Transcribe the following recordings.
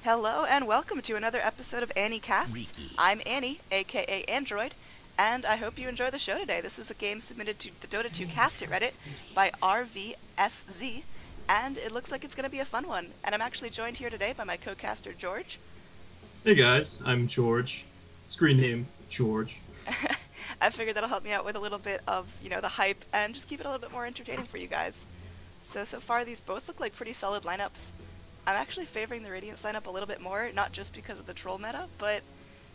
Hello and welcome to another episode of Annie Casts. Riki. I'm Annie, aka Android, and I hope you enjoy the show today. This is a game submitted to the Dota 2 Cast It Reddit by RVSZ, and it looks like it's going to be a fun one. And I'm actually joined here today by my co-caster George. Hey guys, I'm George. Screen name George. I figured that'll help me out with a little bit of, the hype and just keep it a little bit more entertaining for you guys. So far these both look like pretty solid lineups. I'm actually favoring the Radiance lineup a little bit more, not just because of the troll meta, but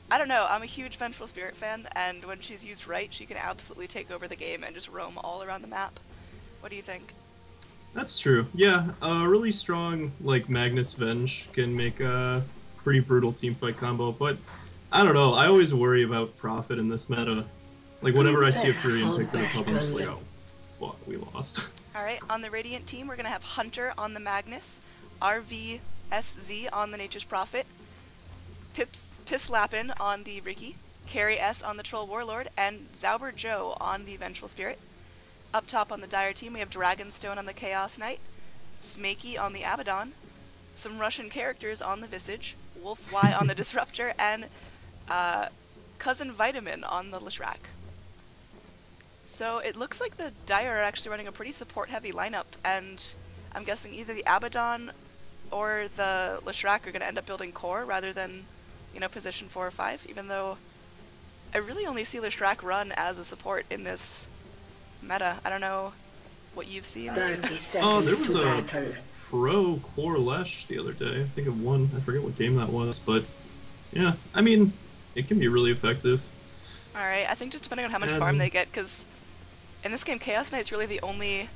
I don't know, I'm a huge Vengeful Spirit fan, and when she's used right, she can absolutely take over the game and just roam all around the map. What do you think? That's true. Yeah, a really strong, Magnus Venge can make a pretty brutal teamfight combo, but I don't know, I always worry about Prophet in this meta. Whenever I see a Furion picked in the pub, I'm just like, oh, fuck, we lost. Alright, on the Radiant team, we're gonna have Hunter on the Magnus, RVSZ on the Nature's Prophet, Pisslappin on the Riki, Carry S on the Troll Warlord, and Zauber Joe on the Vengeful Spirit. Up top on the Dire team, we have Dragonstone on the Chaos Knight, Smakey on the Abaddon, some Russian characters on the Visage, Wolf Y on the Disruptor, and Cousin Vitamin on the Leshrac. So it looks like the Dire are actually running a pretty support-heavy lineup, and I'm guessing either the Abaddon or the Leshrac are going to end up building core rather than, position 4 or 5, even though I really only see Leshrac run as a support in this meta. I don't know what you've seen. Oh, there was a pro core Lesh the other day. I think it won. I forget what game that was, but yeah, I mean, it can be really effective. Alright, I think just depending on how much farm they get, because in this game, Chaos Knight's really the only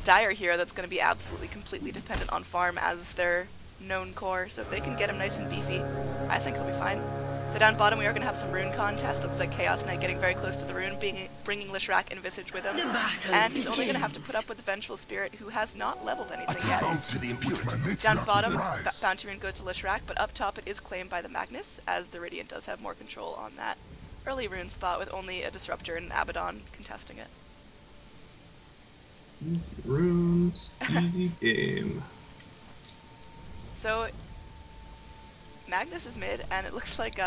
Dire hero that's going to be absolutely completely dependent on farm as their known core, so if they can get him nice and beefy, I think he'll be fine. So down bottom we are going to have some rune contest. Looks like Chaos Knight getting very close to the rune, bringing Leshrac and Visage with him, and he's only going to have to put up with the Vengeful Spirit, who has not leveled anything yet. Down bottom, Bounty Rune goes to Leshrac, but up top it is claimed by the Magnus, as the Radiant does have more control on that early rune spot with only a Disruptor and an Abaddon contesting it. Easy runes, easy game. So, Magnus is mid, and it looks like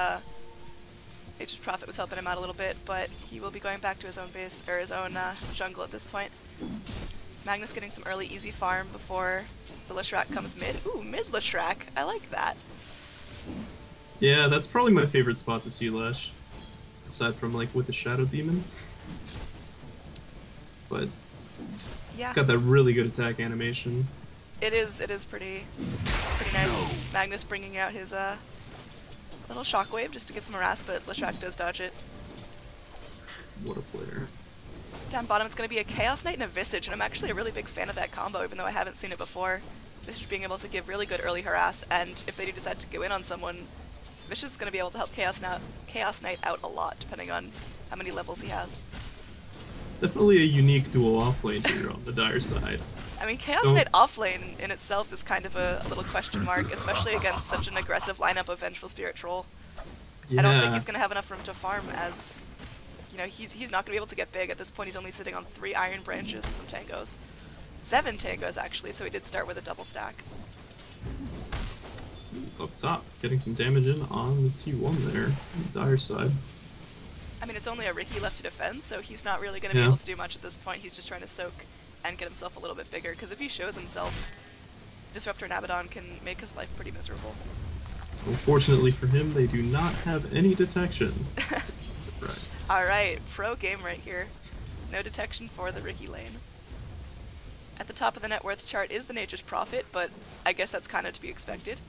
Nature's Prophet was helping him out a little bit, but he will be going back to his own base, or his own jungle at this point. Magnus getting some early easy farm before the Leshrac comes mid. Ooh, mid Leshrac, I like that. Yeah, that's probably my favorite spot to see Lesh, aside from with the Shadow Demon. But yeah, it's got that really good attack animation. It is pretty nice. Magnus bringing out his little shockwave just to give some harass, but Leshrac does dodge it. What a player. Down bottom it's going to be a Chaos Knight and a Visage, and I'm actually a really big fan of that combo, even though I haven't seen it before. Visage being able to give really good early harass, and if they do decide to go in on someone, Visage is going to be able to help Chaos Knight out a lot, depending on how many levels he has. Definitely a unique dual offlane here on the Dire side. I mean, Chaos Knight offlane in itself is kind of a little question mark, especially against such an aggressive lineup of Vengeful Spirit Troll. Yeah. I don't think he's going to have enough room to farm, as, he's not going to be able to get big. At this point, he's only sitting on 3 Iron Branches and some Tangos. 7 Tangos, actually, so he did start with a double stack. Up top, getting some damage in on the T1 there, on the Dire side. I mean, it's only a Riki left to defend, so he's not really going to be able to do much at this point. He's just trying to soak and get himself a little bit bigger, because if he shows himself, Disruptor and Abaddon can make his life pretty miserable. Unfortunately for him, they do not have any detection. Surprise. Alright, pro game right here. No detection for the Riki lane. At the top of the net worth chart is the Nature's Prophet, but I guess that's kind of to be expected.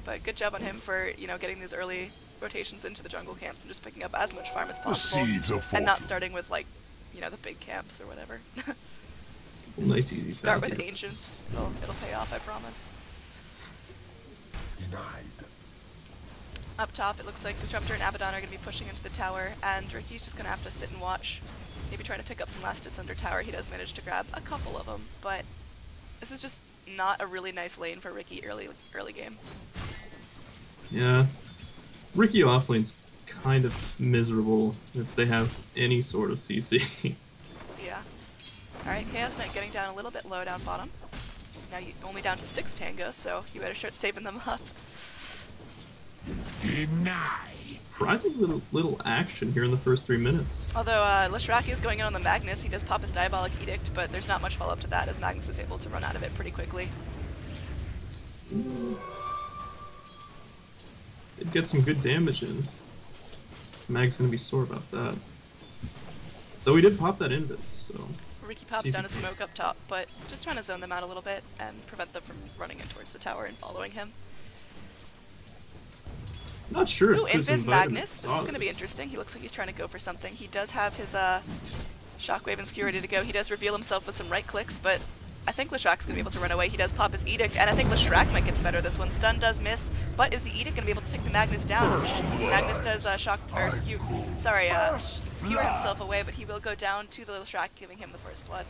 But good job on him for, getting these early rotations into the jungle camps and just picking up as much farm as possible, and not starting with, the big camps or whatever. Nice easy start with Ancients. It'll pay off, I promise. Denied. Up top, it looks like Disruptor and Abaddon are going to be pushing into the tower, and Riki's just going to have to sit and watch, maybe try to pick up some last hits under tower. He does manage to grab a couple of them, but this is just not a really nice lane for Riki early game. Yeah. Riki offlane's kind of miserable if they have any sort of CC. Yeah. Alright, Chaos Knight getting down a little bit low down bottom. Now you're only down to 6 tangos, so you better start saving them up. Surprising little action here in the first 3 minutes. Although Leshrac is going in on the Magnus, he does pop his Diabolic Edict, but there's not much follow-up to that as Magnus is able to run out of it pretty quickly. Did get some good damage in. Mag's gonna be sore about that. Though he did pop that invis, so... Riki pops down a smoke up top, but just trying to zone them out a little bit and prevent them from running in towards the tower and following him. Not sure. Ooh, if Invis Magnus. This is going to be interesting. He looks like he's trying to go for something. He does have his Shockwave and Skew ready to go. He does reveal himself with some right clicks, but I think Leshrac's going to be able to run away. He does pop his Edict, and I think Leshrac might get the better of this one. Stun does miss, but is the Edict going to be able to take the Magnus down? Magnus does skewer himself away, but he will go down to the Leshrac, giving him the first blood.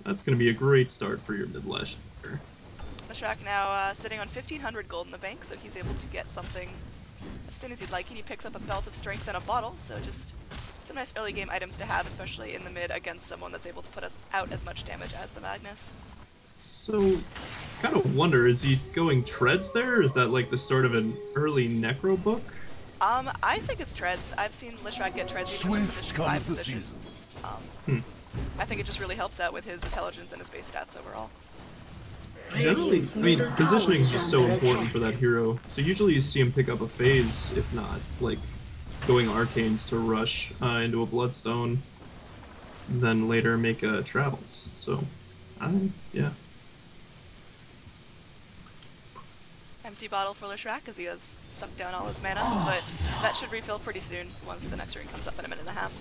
That's going to be a great start for your mid-Lesh. Leshrac now sitting on 1,500 gold in the bank, so he's able to get something as soon as he'd like. And he picks up a Belt of Strength and a bottle, so just some nice early game items to have, especially in the mid against someone that's able to put us out as much damage as the Magnus. So, kind of wonder, is he going treads there? Is that like the start of an early Necro book? I think it's treads. I've seen Leshrac get treads even in position 5 position. I think it just really helps out with his intelligence and his base stats overall. Generally, I mean, positioning is just so important for that hero. So usually you see him pick up a phase, if not, like, going Arcanes to rush into a Bloodstone, then later make travels. So, yeah. Empty bottle for Leshrac as he has sucked down all his mana, but that should refill pretty soon once the next ring comes up in a minute and a half.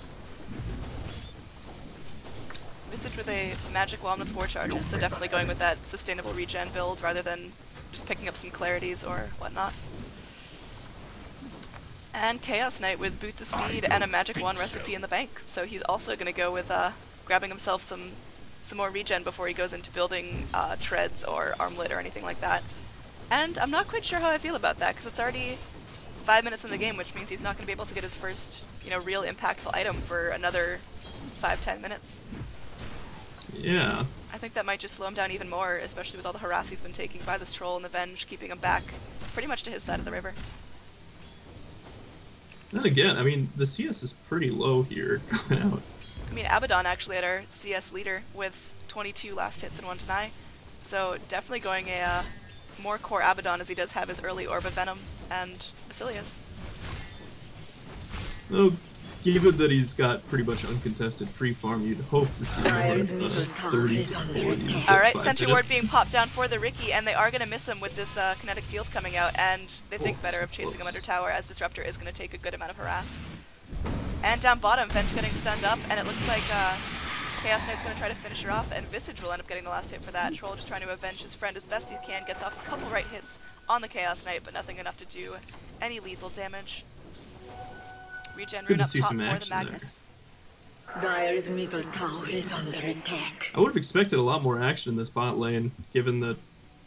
Visage with a magic wand with 4 charges, so definitely going with that sustainable regen build rather than just picking up some clarities or whatnot. And Chaos Knight with Boots of Speed and a magic wand recipe in the bank, so he's also going to go with grabbing himself some more regen before he goes into building treads or armlet or anything like that. And I'm not quite sure how I feel about that, because it's already 5 minutes in the game, which means he's not going to be able to get his first, real impactful item for another 5-10 minutes. Yeah. I think that might just slow him down even more, especially with all the harass he's been taking by this troll and the Venge, keeping him back pretty much to his side of the river. Then again, I mean, the CS is pretty low here coming out. I mean, Abaddon actually had our CS leader with 22 last hits and 1 deny, so definitely going a more core Abaddon as he does have his early Orb of Venom and Filthiest. Oh, given that he's got pretty much uncontested free farm, you'd hope to see him like 30s to 40s. Alright, Sentry Ward being popped down for the Riki, and they are going to miss him with this kinetic field coming out, and they think better of chasing him under tower, as Disruptor is going to take a good amount of harass. And down bottom, Venge getting stunned up, and it looks like Chaos Knight's going to try to finish her off, and Visage will end up getting the last hit for that. Troll just trying to avenge his friend as best he can, gets off a couple right hits on the Chaos Knight, but nothing enough to do any lethal damage. Regen rune up top for the Magnus. Dire's middle tower is under attack. I would have expected a lot more action in this bot lane, given that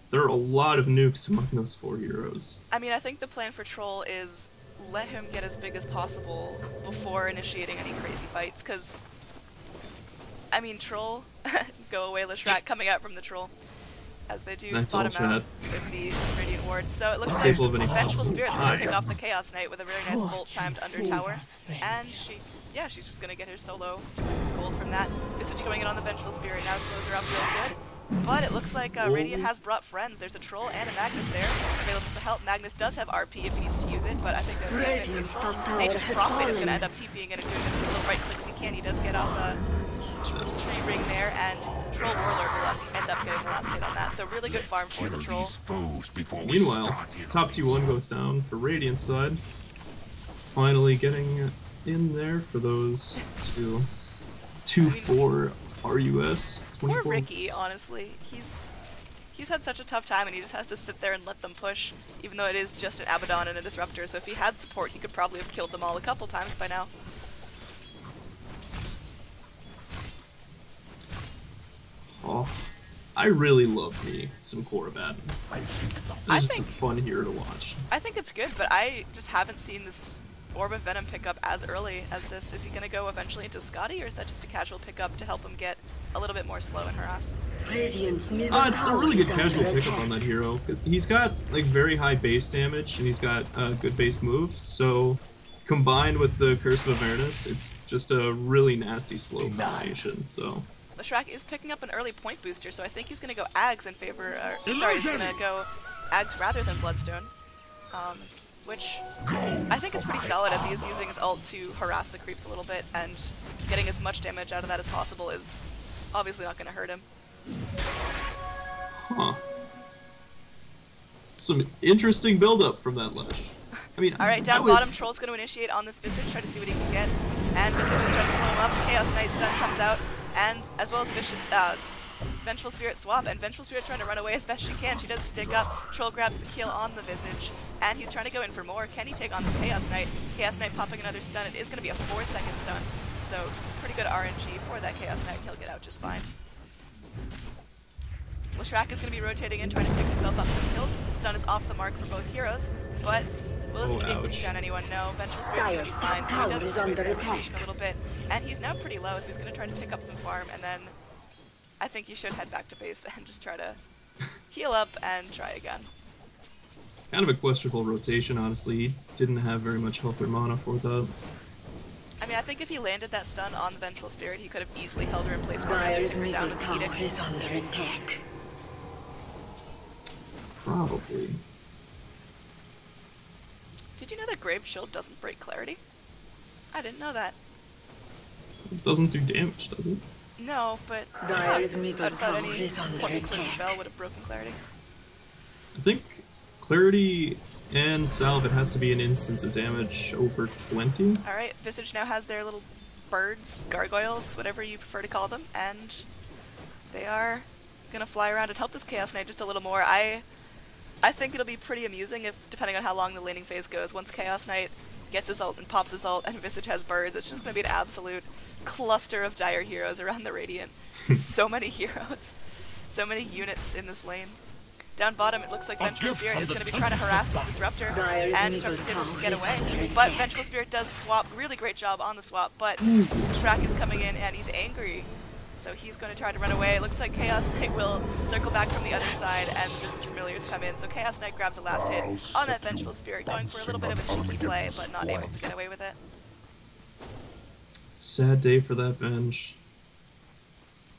there are a lot of nukes among those 4 heroes. I mean, I think the plan for Troll is let him get as big as possible before initiating any crazy fights, because, I mean, Troll, go away Leshrac coming out from the Troll, as they do spot him out with the Radiant Ward. So it looks like Vengeful Spirit's going to pick off the Chaos Knight with a very nice bolt timed under tower, and she's just going to get her solo gold from that. Visage going in on the Vengeful Spirit now slows her up real good. But it looks like Radiant has brought friends. There's a Troll and a Magnus there, available to help. Magnus does have RP if he needs to use it, but I think that Nature's Prophet is going to end up TPing it and doing as little right clicks he can. He does get off a tree ring there, and Troll Warlord will end up getting the last hit on that. So really good farm for the Troll. Meanwhile, top T1 goes down for Radiant side. Finally getting in there for those 2-4 RUS. Poor Riki, honestly. He's had such a tough time, and he just has to sit there and let them push, even though it is just an Abaddon and a Disruptor, so if he had support, he could probably have killed them all a couple times by now. Oh, I really love me some Korriban. It's just a fun hero to watch. I think it's good, but I just haven't seen this Orb of Venom pick up as early as this. Is he going to go eventually into Scotty, or is that just a casual pickup to help him get a little bit more slow in harass? Radiant's middle It's a tower really is good casual under pickup on attack. that hero. 'Cause he's got like very high base damage and he's got good base move. So combined with the Curse of Avernus, it's just a really nasty slow combination. So Leshrac is picking up an early point booster, so I think he's going to go Ags in favor. Sorry, he's going to go Ags rather than Bloodstone, which I think is pretty solid as he is using his ult to harass the creeps a little bit, and getting as much damage out of that as possible is obviously not going to hurt him. huh. Some interesting build-up from that Lesh. I mean, Alright, down bottom, Troll's going to initiate on this Visage, try to see what he can get. And Visage is trying to slow him up. Chaos Knight stun comes out, and as well as Vengeful Spirit swap, and Vengeful Spirit trying to run away as best she can. She does stick up. Troll grabs the kill on the Visage, and he's trying to go in for more. Can he take on this Chaos Knight? Chaos Knight popping another stun. It is going to be a 4-second stun, so pretty good RNG for that Chaos Knight. He'll get out just fine. Leshrac is going to be rotating in, trying to pick himself up some kills. Stun is off the mark for both heroes, but will he be able to take down anyone? No, Vengeful Spirit's going to be fine, so he does just raise their rotation a little bit. And he's now pretty low, so he's going to try to pick up some farm, and then I think you should head back to base and just try to heal up and try again. Kind of a questionable rotation, honestly. He didn't have very much health or mana for that. I mean, I think if he landed that stun on the Vengeful Spirit, he could have easily held her in place for him to Dire's take her down middle with the tower Edict. is under attack. Probably. Did you know that Grave Shield doesn't break Clarity? I didn't know that. It doesn't do damage, does it? No, but Dire's I middle thought tower any is under point-and-click attack. spell would have broken Clarity. I think Clarity and Salve, it has to be an instance of damage over 20. Alright, Visage now has their little birds, gargoyles, whatever you prefer to call them, and they are gonna fly around and help this Chaos Knight just a little more. I think it'll be pretty amusing if, depending on how long the laning phase goes, once Chaos Knight gets his ult and pops his ult and Visage has birds, it's just gonna be an absolute cluster of dire heroes around the Radiant. So many heroes. So many units in this lane. Down bottom, it looks like Vengeful Spirit is going to be trying to harass this Disruptor, and Disruptor's able to get away. But Vengeful Spirit does swap, really great job on the swap, but Leshrac is coming in and he's angry. So he's going to try to run away. It looks like Chaos Knight will circle back from the other side, and the Visage Familiars come in. So Chaos Knight grabs a last hit on that Vengeful Spirit, going for a little bit of a cheeky play, but not able to get away with it. Sad day for that Venge.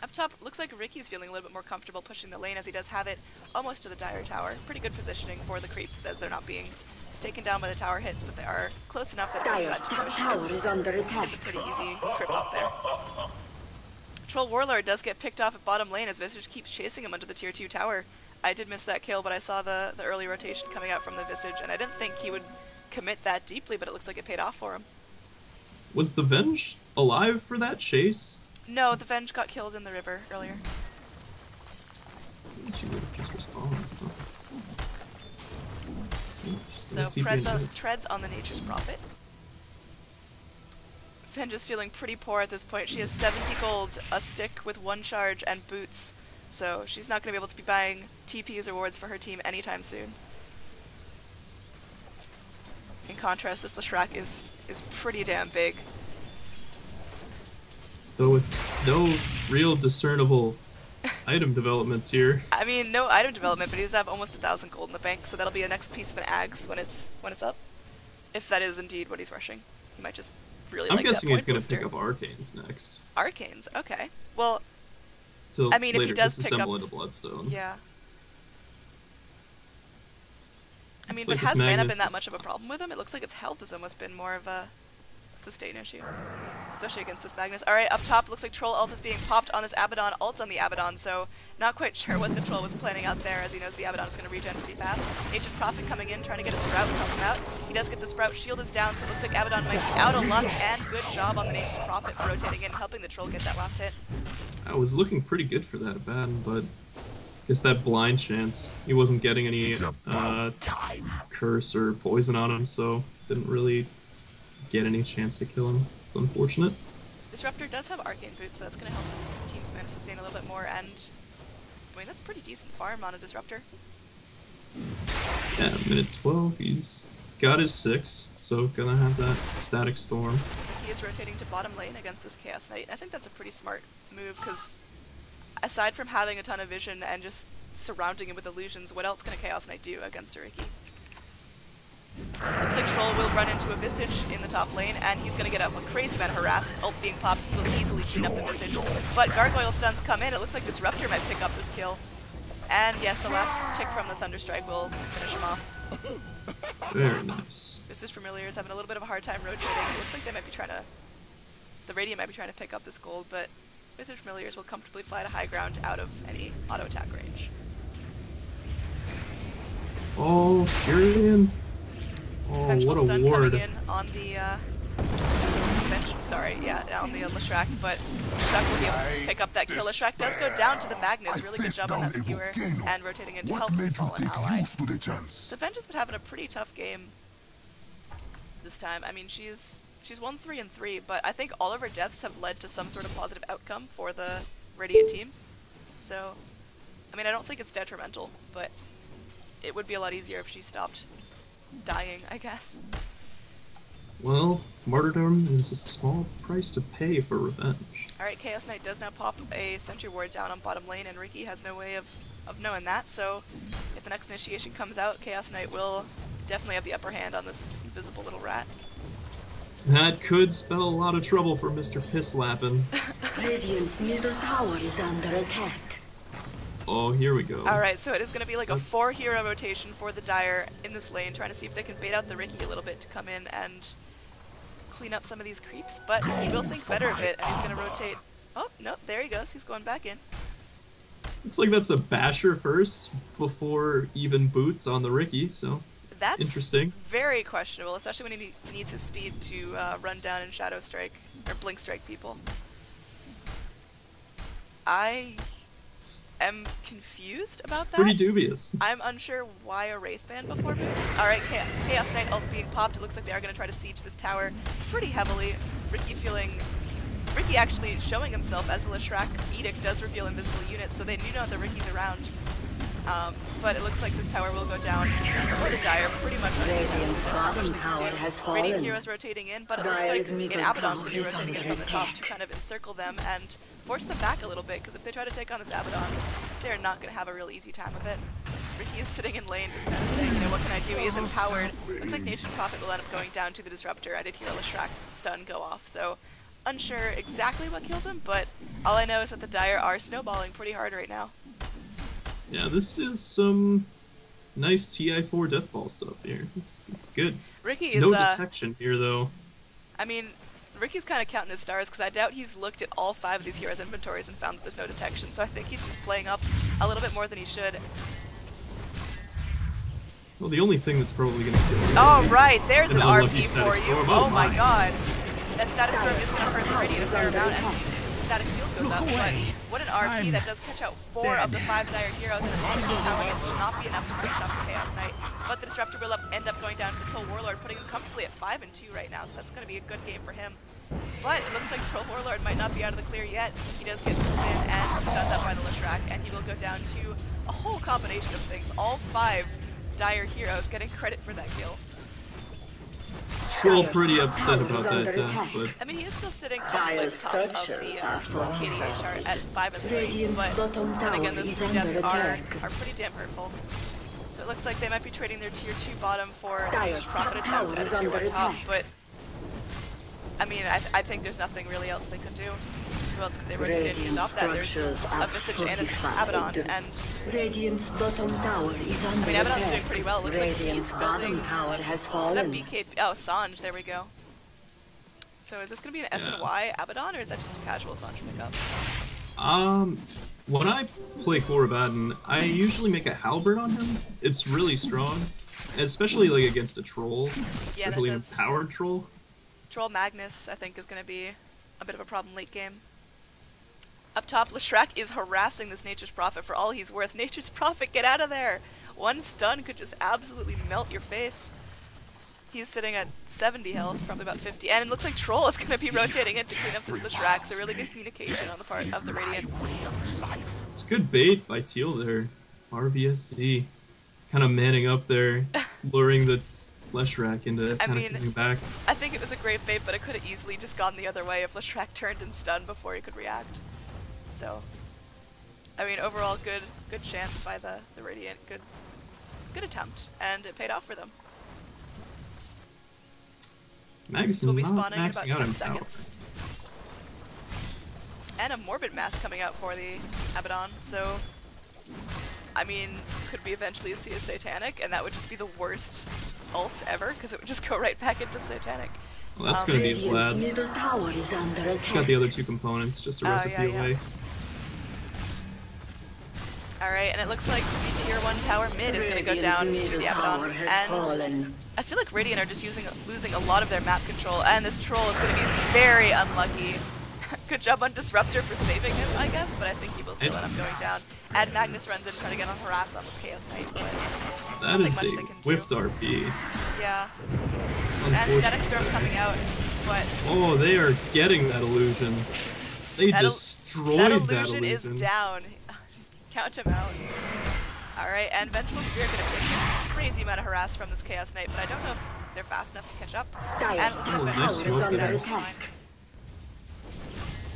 Up top, looks like Riki's feeling a little bit more comfortable pushing the lane as he does have it almost to the Dire Tower. Pretty good positioning for the creeps as they're not being taken down by the tower hits, but they are close enough that if they Dire's decide to push, tower is under attack. it's a pretty easy trip up there. Troll Warlord does get picked off at bottom lane as Visage keeps chasing him under the tier 2 tower. I did miss that kill, but I saw the early rotation coming out from the Visage, and I didn't think he would commit that deeply, but it looks like it paid off for him. Was the Venge alive for that chase? No, the Venge got killed in the river earlier. She would have just responded. Huh. So treads on the Nature's Prophet. Venge is feeling pretty poor at this point. She has 70 gold, a stick with 1 charge, and boots. So she's not going to be able to be buying TPs or wards for her team anytime soon. In contrast, this Leshrac is pretty damn big. Though with no real discernible item developments here. I mean, no item development, but he does have almost 1,000 gold in the bank, so that'll be a next piece of an Ags when it's up. If that is indeed what he's rushing. He might just really I'm like guessing that he's point going to pick booster. up Arcanes next. Arcanes, okay. Well, So I mean, if he later does pick disassemble up- into Bloodstone. yeah. I mean, Looks but like his has mana Magnus been that is- much of a problem with him? It looks like its health has almost been more of a sustain issue. Especially against this Magnus. Alright, up top, looks like Troll ult is being popped on this Abaddon, ult on the Abaddon, so not quite sure what the Troll was planning out there as he knows the Abaddon is going to regen pretty fast. Nature's Prophet coming in, trying to get a Sprout and help him out. He does get the Sprout, shield is down, so it looks like Abaddon might be out of luck, and good job on the Nature's Prophet for rotating in and helping the Troll get that last hit. I was looking pretty good for that Abaddon, but I guess that blind chance, he wasn't getting any curse or poison on him, so didn't really get any chance to kill him. It's unfortunate. Disruptor does have Arcane Boots, so that's going to help his team's mana sustain a little bit more, and I mean, that's pretty decent farm on a Disruptor. Yeah, minute 12, he's got his 6, so gonna have that Static Storm. He is rotating to bottom lane against this Chaos Knight. I think that's a pretty smart move, because aside from having a ton of vision and just surrounding him with illusions, what else can a Chaos Knight do against a Riki? Looks like Troll will run into a Visage in the top lane, and he's going to get a crazy amount of harassed. Ult being popped, he will easily clean up the Visage. But Gargoyle stuns come in. It looks like Disruptor might pick up this kill. And yes, the last tick from the Thunderstrike will finish him off. Very nice. Visage Familiar is having a little bit of a hard time rotating. It looks like they might be trying to... The Radiant might be trying to pick up this gold, but Visage Familiars will comfortably fly to high ground out of any auto attack range. Oh, Furion. Oh, Vengeful what a stun ward. coming in on the on the Leshrac, but Leshrac will be able to pick up that kill. Leshrac does go down to the Magnus, really good job on that skewer, and rotating in to help the fallen ally. So Venge's been having a pretty tough game this time. I mean, she's won 3-3, but I think all of her deaths have led to some sort of positive outcome for the Radiant team. So, I mean, I don't think it's detrimental, but it would be a lot easier if she stopped dying, I guess. Well, martyrdom is a small price to pay for revenge. Alright, Chaos Knight does now pop a Sentry Ward down on bottom lane, and Riki has no way of knowing that, so if the next initiation comes out, Chaos Knight will definitely have the upper hand on this invisible little rat. That could spell a lot of trouble for Mr. Pisslappin'. Radiant's middle tower is under attack. Oh, here we go. Alright, so it is going to be like a 4-hero rotation for the Dire in this lane, trying to see if they can bait out the Riki a little bit to come in and clean up some of these creeps, but he will think better of it, and he's going to rotate. Oh, no, there he goes. He's going back in. Looks like that's a Basher first, before even boots on the Riki, so That's interesting. Very questionable, especially when he needs his speed to run down and Shadow Strike, or Blink Strike people. I am confused about that. Pretty dubious. I'm unsure why a Wraith Band before boots. Alright, Chaos Knight ult being popped. It looks like they are going to try to siege this tower pretty heavily. Riki actually showing himself as the Leshrac Edict does reveal invisible units, so they do know the Riki's around. But it looks like this tower will go down for the Dire pretty much uncontested. There's not much they can do. Radiant Heroes rotating in, but it looks like an Abaddon's going to be rotating in from the top to kind of encircle them and force them back a little bit, because if they try to take on this Abaddon, they're not going to have a real easy time of it. Riki is sitting in lane just kind of saying, you know, what can I do? He is empowered. Looks like Nature's Prophet will end up going down to the Disruptor. I did hear a Leshrac stun go off, so unsure exactly what killed him, but all I know is that the Dire are snowballing pretty hard right now. Yeah, this is some nice TI4 Deathball stuff here. It's good. Riki is, no detection here, though. I mean, Riki's kind of counting his stars, because I doubt he's looked at all 5 of these heroes' inventories and found that there's no detection, so I think he's just playing up a little bit more than he should. Well, the only thing that's probably going to kill you. Oh, right, there's an unlucky RP Static for you. Storm. Oh my god. That Static Storm is going to hurt the Radiant a fair amount, and Static Field goes up, but what an RP that does catch out 4 of the 5 Dire heroes, and the tower hits will not be enough to finish off the Chaos Knight. But the Disruptor will end up going down to the Troll Warlord, putting him comfortably at 5-2 right now, so that's going to be a good game for him. But it looks like Troll Warlord might not be out of the clear yet. He does get pulled in and stunned up by the Leshrac, and he will go down to a whole combination of things. All 5 Dire heroes getting credit for that kill. Troll pretty upset about that death, but I mean, he is still sitting comfortably at the top of the KDA chart at 5-3, but then again, those 3 deaths are pretty damn hurtful. So it looks like they might be trading their tier 2 bottom for the Prophet attempt at a tier 1 top, but I mean, I think there's nothing really else they could do. Who else could they rotate in to stop that? There's a Visage and an Abaddon, and Radiant's bottom tower is under I mean, Abaddon's attack. doing pretty well. It looks like he's building... Tower has Is fallen. that BK? Oh, Sanj, there we go. So is this going to be an S and Y Abaddon, or is that just a casual Sanj pickup? when I play Abaddon, I usually make a Halberd on him. It's really strong, especially like against a troll, Yeah, especially that an does. powered troll. Troll Magnus, I think, is going to be a bit of a problem late game. Up top, Leshrac is harassing this Nature's Prophet for all he's worth. Nature's Prophet, get out of there! One stun could just absolutely melt your face. He's sitting at 70 health, probably about 50, and it looks like Troll is going to be rotating in to clean up this Leshrac, so really good communication on the part of the Radiant. It's good bait by Teal there. RVSC. Kind of manning up there, luring the Leshrac into kind of coming back. I think it was a great bait, but it could have easily just gone the other way if Leshrac turned and stunned before he could react. So, I mean, overall, good chance by the Radiant. Good attempt, and it paid off for them. Magus Will be not spawning in maxing about out 10 on seconds. And a Morbid Mask coming out for the Abaddon, so I mean, could we eventually see a Satanic, and that would just be the worst ult ever, because it would just go right back into Satanic. Well, that's gonna be Vlad's. Middle tower is under It's attack. got the other two components, just a recipe away. Alright, and it looks like the tier 1 tower mid is going to go down to the Abaddon, and I feel like Radiant are just losing a lot of their map control, and this troll is going to be very unlucky. Good job on Disruptor for saving him, I guess, but I think he will still end up going down. And Magnus runs in trying to get on Harass on this Chaos Knight, but that is a whiffed RP. Yeah. And Static Storm coming out, but... Oh, they are getting that illusion. They destroyed that illusion. That illusion is down. Count him out. Alright, and Vengeful Spirit gonna take a crazy amount of harass from this Chaos Knight, but I don't know if they're fast enough to catch up. And it looks like nice smoke there. fine.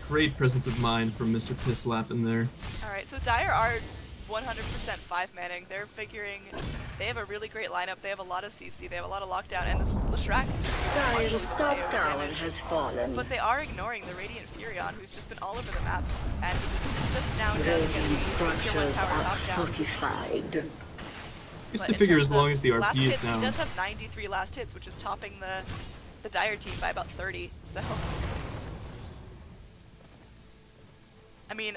Great presence of mind from Mr. Pisslap in there. Alright, so Dire are 100% 5-manning. They're figuring they have a really great lineup. They have a lot of CC, they have a lot of lockdown, and this Leshrac Dire's top tower has fallen. but they are ignoring the Radiant Furion, who's just been all over the map, and he just now does get the tier 1 tower top down. Fortified. I guess they figure as long as the RP is down. He does have 93 last hits, which is topping the Dire team by about 30, so... I mean,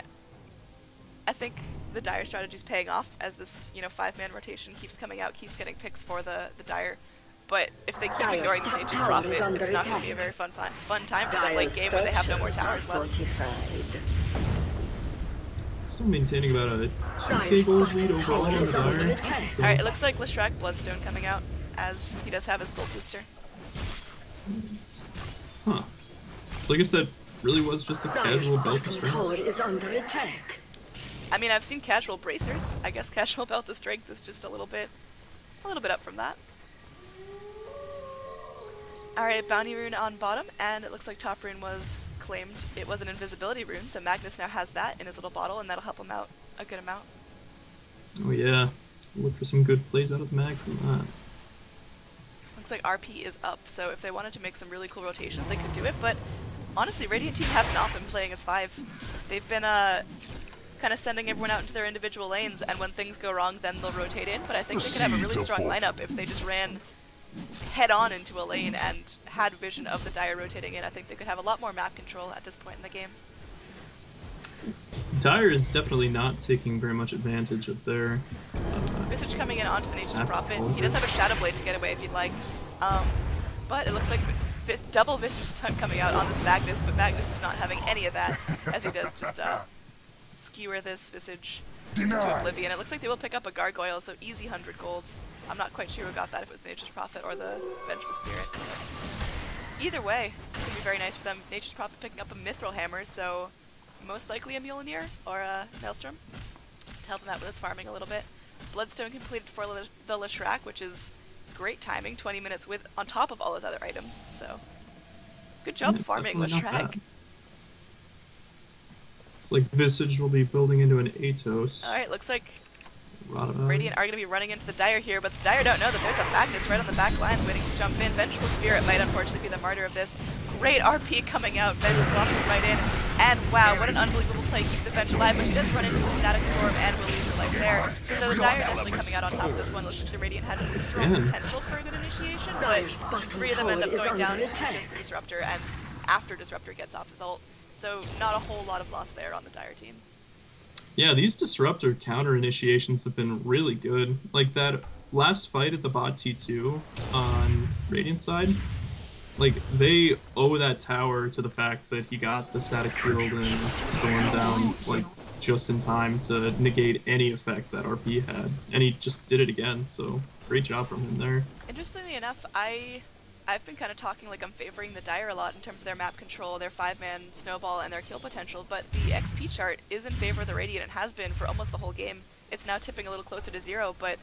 I think the Dire strategy is paying off as this, 5-man rotation keeps coming out, keeps getting picks for the Dire. But if they keep ignoring this Ancient Prophet, it's not going to be a very fun time for them late game when they have no more towers left. Still maintaining about a 2k gold lead overall on the Dire. So. Alright, it looks like Leshrac Bloodstone coming out, as he does have his Soul Booster. Huh. So I guess that really was just a casual belt to strength. I mean, I've seen casual bracers. I guess casual belt to strength is just a little bit up from that. Alright, bounty rune on bottom, and it looks like top rune was claimed. It was an invisibility rune, so Magnus now has that in his little bottle, and that'll help him out a good amount. Oh yeah, look for some good plays out of the mag from that. Looks like RP is up, so if they wanted to make some really cool rotations, they could do it, but honestly, Radiant team have not been playing as 5. They've been kind of sending everyone out into their individual lanes, and when things go wrong, then they'll rotate in, but I think they could have a really strong lineup if they just ran head-on into a lane and had vision of the Dire rotating in. I think they could have a lot more map control at this point in the game. Dire is definitely not taking very much advantage of their... Visage coming in onto the Nature's Prophet. He does have a Shadow Blade to get away if you'd like, but it looks like double Visage stun coming out on this Magnus, but Magnus is not having any of that, as he does just skewer this Visage to oblivion. It looks like they will pick up a Gargoyle, so easy 100 golds. I'm not quite sure who got that, if it was the Nature's Prophet or the Vengeful Spirit. But either way, it's going to be very nice for them. Nature's Prophet picking up a Mithril Hammer, so most likely a Mjolnir or a Maelstrom to help him out with his farming a little bit. Bloodstone completed for the Leshrac, which is great timing, 20 minutes with on top of all his other items, so good job farming Leshrac. It's like Visage will be building into an Atos. Alright, looks like Radiant are going to be running into the Dire here, but the Dire don't know that there's a Magnus right on the back lines waiting to jump in. Vengeful Spirit might unfortunately be the martyr of this. Great RP coming out, Venge swaps it right in, and wow, what an unbelievable play, keep the Venge alive, but she does run into the Static Storm and will lose her life there. So the Dire definitely coming out on top of this one. Looks like the Radiant has some strong potential for a good initiation, but 3 of them end up going down to just the Disruptor, and after Disruptor gets off his ult. So not a whole lot of loss there on the Dire team. Yeah, these Disruptor counter initiations have been really good. Like that last fight at the bot T2 on Radiant side, like they owe that tower to the fact that he got the static field and storm down like just in time to negate any effect that RP had. And he just did it again, so great job from him there. Interestingly enough, I've been kind of talking like I'm favoring the Dire a lot in terms of their map control, their 5-man snowball, and their kill potential, but the XP chart is in favor of the Radiant and has been for almost the whole game. It's now tipping a little closer to 0, but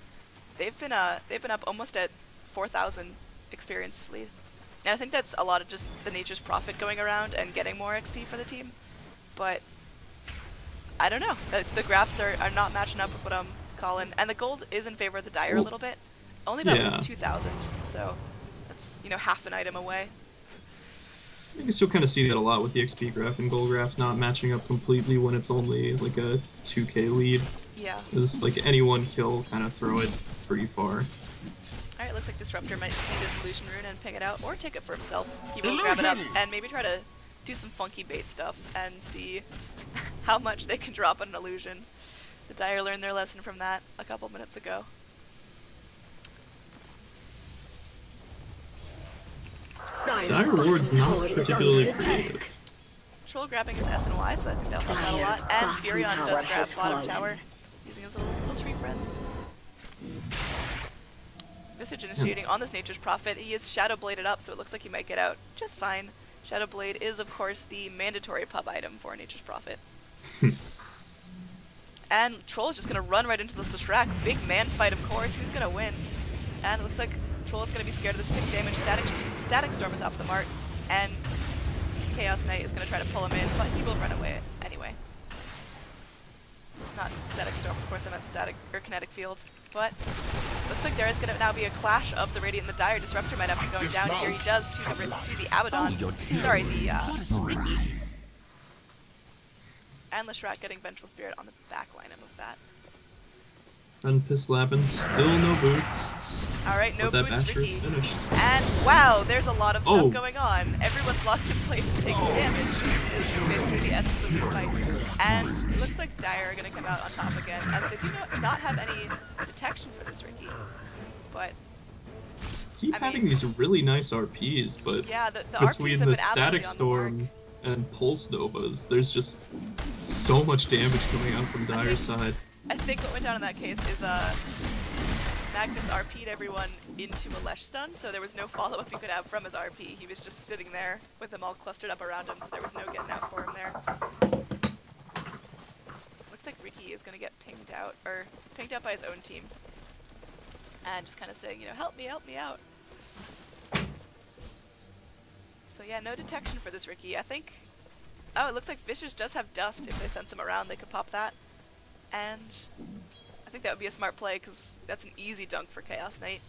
they've been up almost at 4,000 experience lead. And I think that's a lot of just the Nature's Prophet going around and getting more XP for the team. But I don't know. The graphs are not matching up with what I'm calling. And the gold is in favor of the Dire a little bit. Only about 2,000, so that's, you know, half an item away. You can still kind of see that a lot with the XP graph and gold graph not matching up completely when it's only like a 2k lead. Yeah. Because like any one kill kind of throw it pretty far. Alright, looks like Disruptor might see this illusion rune and ping it out, or take it for himself. He will grab it up and maybe try to do some funky bait stuff and see how much they can drop on an illusion. The Dire learned their lesson from that a couple minutes ago. Dire Ward's not particularly creative. Troll grabbing his S and Y, so I think that'll help out a lot. And Furion does grab bottom tower, using his little tree friends. Visage initiating on this Nature's Prophet. He is Shadow Bladed up, so it looks like he might get out just fine. Shadow Blade is, of course, the mandatory pub item for Nature's Prophet. And Troll is just going to run right into this Leshrac. Big man fight, of course. Who's going to win? And it looks like Troll is going to be scared of this tick damage. Static Storm is off the mark. And Chaos Knight is going to try to pull him in, but he will run away anyway. Not Static Storm, of course, I meant Static or Kinetic Field. But looks like there is going to now be a clash of the Radiant and the Dire. Disruptor might have him going down here. He does to the Abaddon. Sorry, the Riki. And Leshrac getting Vengeful Spirit on the back line of that. And Pisslappin, still no boots. Alright, no but boots, that Riki. is finished. And wow, there's a lot of stuff going on. Everyone's locked in place and taking damage is basically the essence of these fights. And it looks like Dire are going to come out on top again, as they do not have any detection for this Riki. But Keep having these really nice RPs, but yeah, the between RPs have the been Static Storm and Pulse Novas, there's just so much damage coming out from Dire's side. I think what went down in that case is Magnus RP'd everyone into a Lesh stun, so there was no follow-up he could have from his RP. He was just sitting there with them all clustered up around him, so there was no getting out for him there. Looks like Riki is going to get pinged out by his own team. And just kind of saying, you know, help me out. So yeah, no detection for this Riki. I think... Oh, it looks like Visage does have Dust. If they sense him around, they could pop that. And I think that would be a smart play, because that's an easy dunk for Chaos Knight.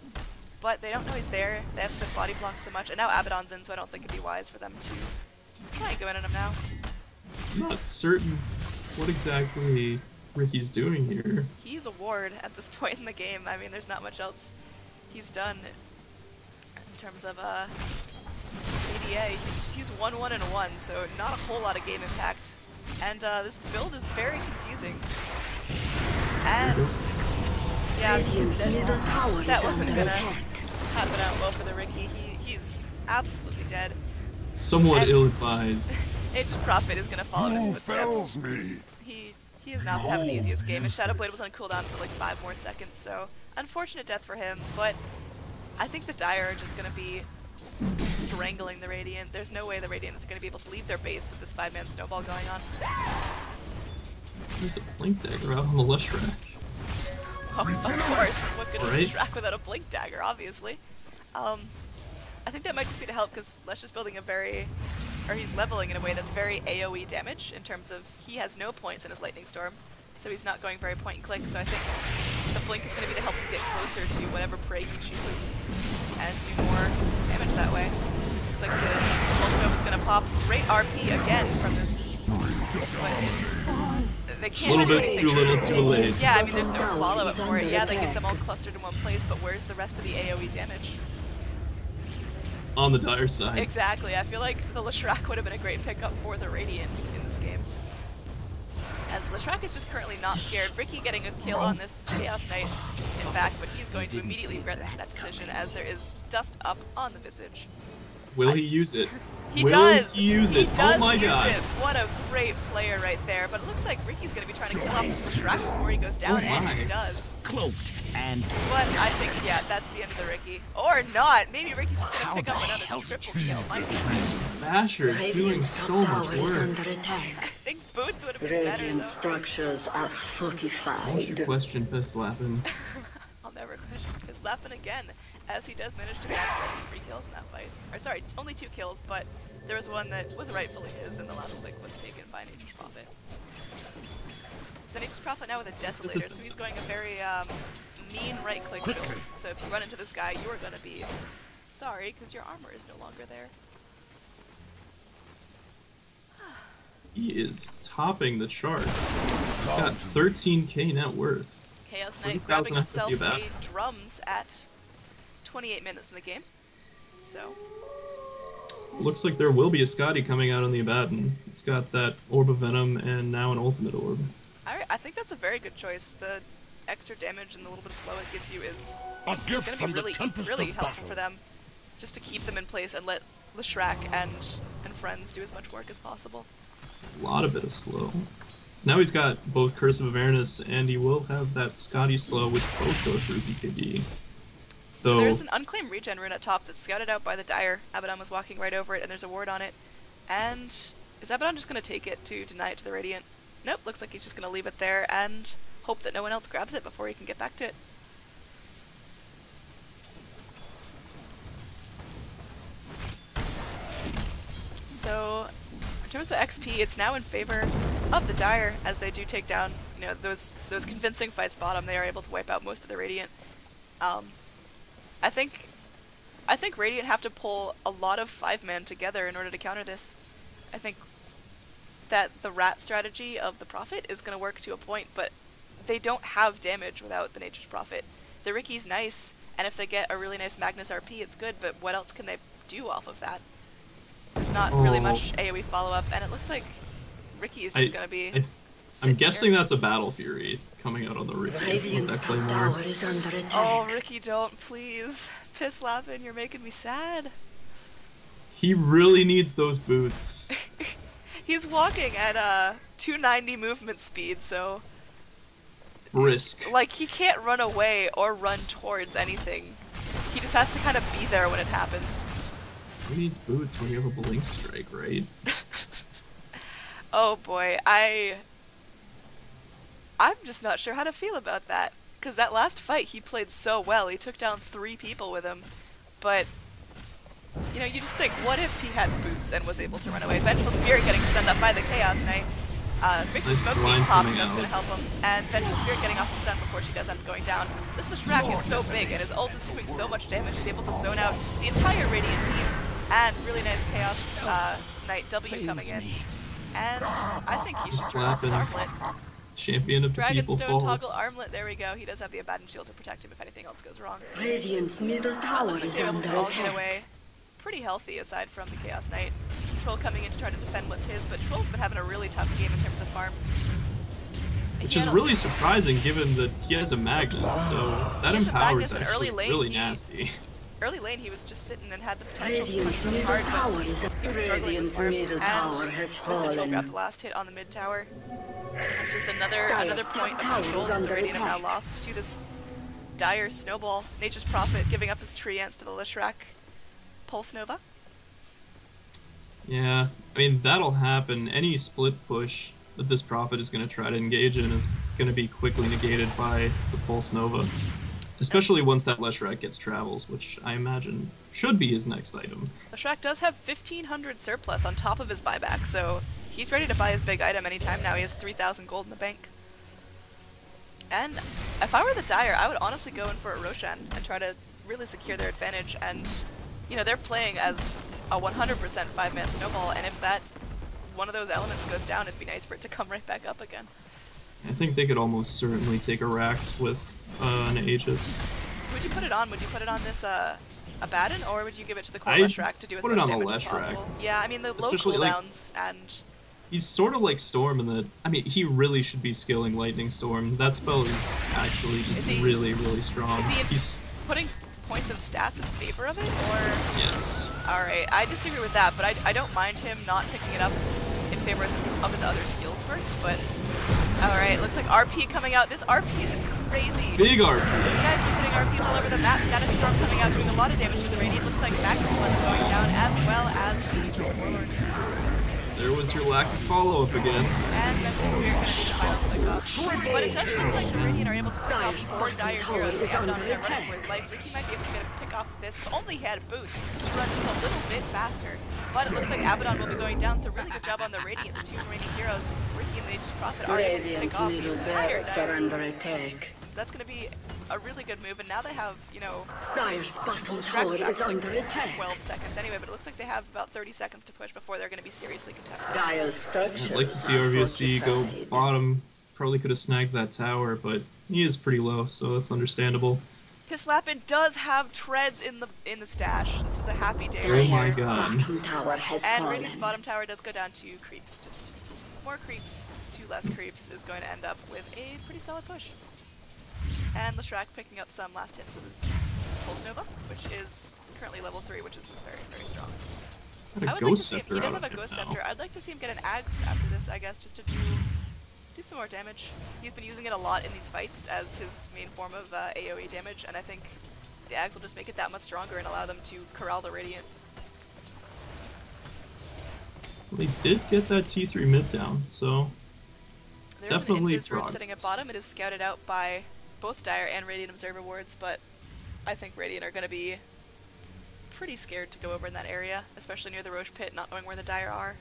But they don't know he's there. They have to body block so much. And now Abaddon's in, so I don't think it'd be wise for them to try and go in on him now. I'm not certain what exactly Riki's doing here. He's a ward at this point in the game. I mean, there's not much else he's done in terms of ADA. He's 1-1 and 1, so not a whole lot of game impact. And this build is very confusing. And yeah, that wasn't gonna happen out well for the Riki. He's absolutely dead. Somewhat ill-advised. Nature's Prophet is gonna follow his footsteps. He is not having the easiest game. His Shadow Blade was on cooldown for like 5 more seconds, so unfortunate death for him. But I think the Dire are just gonna be strangling the Radiant. There's no way the Radiant is going to be able to leave their base with this 5-man snowball going on. There's a Blink Dagger out on the Leshrac. Oh, of course. What good is Leshrac without a Blink Dagger, obviously. I think that might just be to help, because Lesh is building he's leveling in a way that's very AoE damage, in terms of he has no points in his Lightning Storm, so he's not going very point and click, so I think the Blink is going to be to help him get closer to whatever prey he chooses and do more damage that way. Looks like the Pulse Nova is going to pop. Great RP again from this, but they can't do anything. Too little, too late. Yeah, I mean, there's no follow-up for it. Yeah, they get them all clustered in one place, but where's the rest of the AoE damage? On the Dire side. Exactly. I feel like the Leshrac would have been a great pickup for the Radiant in this game. As Leshrac is just currently not scared. Riki getting a kill on this Chaos Knight in back, but he's going to immediately regret that decision, as there is dust up on the Visage. Will he use it? He does! He use it? Oh my god. It. What a great player right there. But it looks like Riki's going to be trying to kill off this Leshrac before he goes down, and he does. Cloaked and... But I think, yeah, that's the end of the Riki. Or not! Maybe Riki's just going to pick up another triple kill. Might be Basher doing so much work. I think Boots would have been better, Radiant though. structures are fortified. Don't you question Pisslappin. I'll never question Pisslappin again, as he does manage to grab himself 3 kills in that fight. Or sorry, only 2 kills, but there was one that was rightfully his, and the last click was taken by Nature's Prophet. So Nature's Prophet now with a Desolator, so he's going a very mean right-click build. So if you run into this guy, you are going to be sorry, because your armor is no longer there. He is topping the charts. He's got 13k net worth. Chaos Knight 40,000 grabbing himself FFU a drums at 28 minutes in the game. So looks like there will be a Scotty coming out on the Abaddon. It's got that Orb of Venom and now an Ultimate Orb. I think that's a very good choice. The extra damage and the little bit of slow it gives you is going to be really helpful for them. Just to keep them in place and let Leshrac and friends do as much work as possible. A lot of bit of slow. So now he's got both Curse of Avernus and he will have that Scotty slow, which both goes through BKB. So there's an unclaimed regen rune at top that's scouted out by the Dire. Abaddon was walking right over it, and there's a ward on it. And is Abaddon just going to take it to deny it to the Radiant? Nope, looks like he's just going to leave it there and hope that no one else grabs it before he can get back to it. So in terms of XP, it's now in favor of the Dire as they do take down, you know, those convincing fights bottom. They are able to wipe out most of the Radiant. I think Radiant have to pull a lot of 5-man together in order to counter this. I think that the rat strategy of the Prophet is going to work to a point, but they don't have damage without the Nature's Prophet. The Riki's nice, and if they get a really nice Magnus RP, it's good, but what else can they do off of that? There's not really much AoE follow-up, and it looks like Riki is just going to be... I'm guessing that's a Battle Fury coming out on the Riki with that Claymore. Oh, Riki, don't, please. Piss laughing, you're making me sad. He really needs those boots. He's walking at 290 movement speed, so... Brisk. Like, he can't run away or run towards anything. He just has to kind of be there when it happens. Who needs boots when you have a blink strike, right? Oh boy, I'm just not sure how to feel about that. Because that last fight, he played so well. He took down 3 people with him. But, you know, you just think, what if he had boots and was able to run away? Vengeful Spirit getting stunned up by the Chaos Knight. Victor Smoke being popped, that's going to help him. And Vengeful Spirit getting off the stun before she does end up going down. This Leshrac is so big, and his ult is doing so much damage. He's able to zone out the entire Radiant team. And really nice Chaos Knight W coming in. And I think he should turn off his armlet. Champion of the people falls. Dragonstone toggle armlet, there we go. He does have the Abaddon shield to protect him if anything else goes wrong. Radiant's middle tower is under all get attack. away pretty healthy aside from the Chaos Knight. Troll coming in to try to defend what's his, but Troll's been having a really tough game in terms of farm. Which is really surprising given that he has a Magnus, so that empowers actually really nasty. Early lane he was just sitting and had the potential to push really hard, but he was struggling with farm, and Mr. Troll grabbed the last hit on the mid tower. It's just another point of control that the Radiant have now lost to this Dire snowball. Nature's Prophet giving up his Treants to the Leshrac Pulse Nova. Yeah, I mean, that'll happen. Any split push that this Prophet is going to try to engage in is going to be quickly negated by the Pulse Nova. Especially once that Leshrac gets travels, which I imagine should be his next item. Leshrac does have 1,500 surplus on top of his buyback, so he's ready to buy his big item anytime now. He has 3,000 gold in the bank. And if I were the Dire, I would honestly go in for a Roshan and try to really secure their advantage. And, you know, they're playing as a 100% 5-man snowball, and if that one of those elements goes down, it'd be nice for it to come right back up again. I think they could almost certainly take a Rax with an Aegis. Would you put it on? Would you put it on this Abaddon, or would you give it to the core Leshrac to do as much damage as possible? Yeah, I mean, the low cooldowns and... He's sort of like Storm in that, I mean, he really should be skilling Lightning Storm. That spell is actually just really, really strong. He's putting points and stats in favor of it, or...? Yes. Alright, I disagree with that, but I don't mind him not picking it up in favor of his other skills first, but... Alright, looks like RP coming out. This RP is crazy. Big RP. This guy's been hitting RPs all over the map. Static Storm coming out, doing a lot of damage to the Radiant. Looks like Magnus one going down, as well as the Troll Warlord. There was your lack of follow-up again. And Mental Spirit gonna be the final pick off. But it does feel like the Radiant are able to pick off 4 dire heroes. The Abaddon's gonna run for his life. Riki might be able to get a pick off of this if only he had boots to run just a little bit faster. But it looks like Abaddon will be going down, so really good job on the Radiant. The 2 remaining heroes, Riki and the Nature's Prophet, are able to pick off the entire dire team. So that's going to be a really good move, and now they have, you know, Dire's bottom Leshrac's tower back is for under like attack. 12 seconds anyway, but it looks like they have about 30 seconds to push before they're going to be seriously contested. Dire's structure. I'd like to see RVSC go bottom. Probably could have snagged that tower, but he is pretty low, so that's understandable. Hislapin does have treads in the stash. This is a happy day Oh right my here. god. Bottom tower has And fallen. Radiant's bottom tower does go down to creeps. Just more creeps, 2 less creeps is going to end up with a pretty solid push. And Leshrac picking up some last hits with his Pulse Nova, which is currently level 3, which is very, very strong. Got a I would like to Ghost see him, Scepter he does out have a of Ghost him now. Scepter. I'd like to see him get an Axe after this, I guess, just to do some more damage. He's been using it a lot in these fights as his main form of AoE damage, and I think the Axe will just make it that much stronger and allow them to corral the Radiant. They did get that T3 mid down, so There's definitely an Invis room progress. sitting at bottom. It is scouted out by both Dire and Radiant Observer wards, but I think Radiant are going to be pretty scared to go over in that area, especially near the Roche pit, not knowing where the Dire are.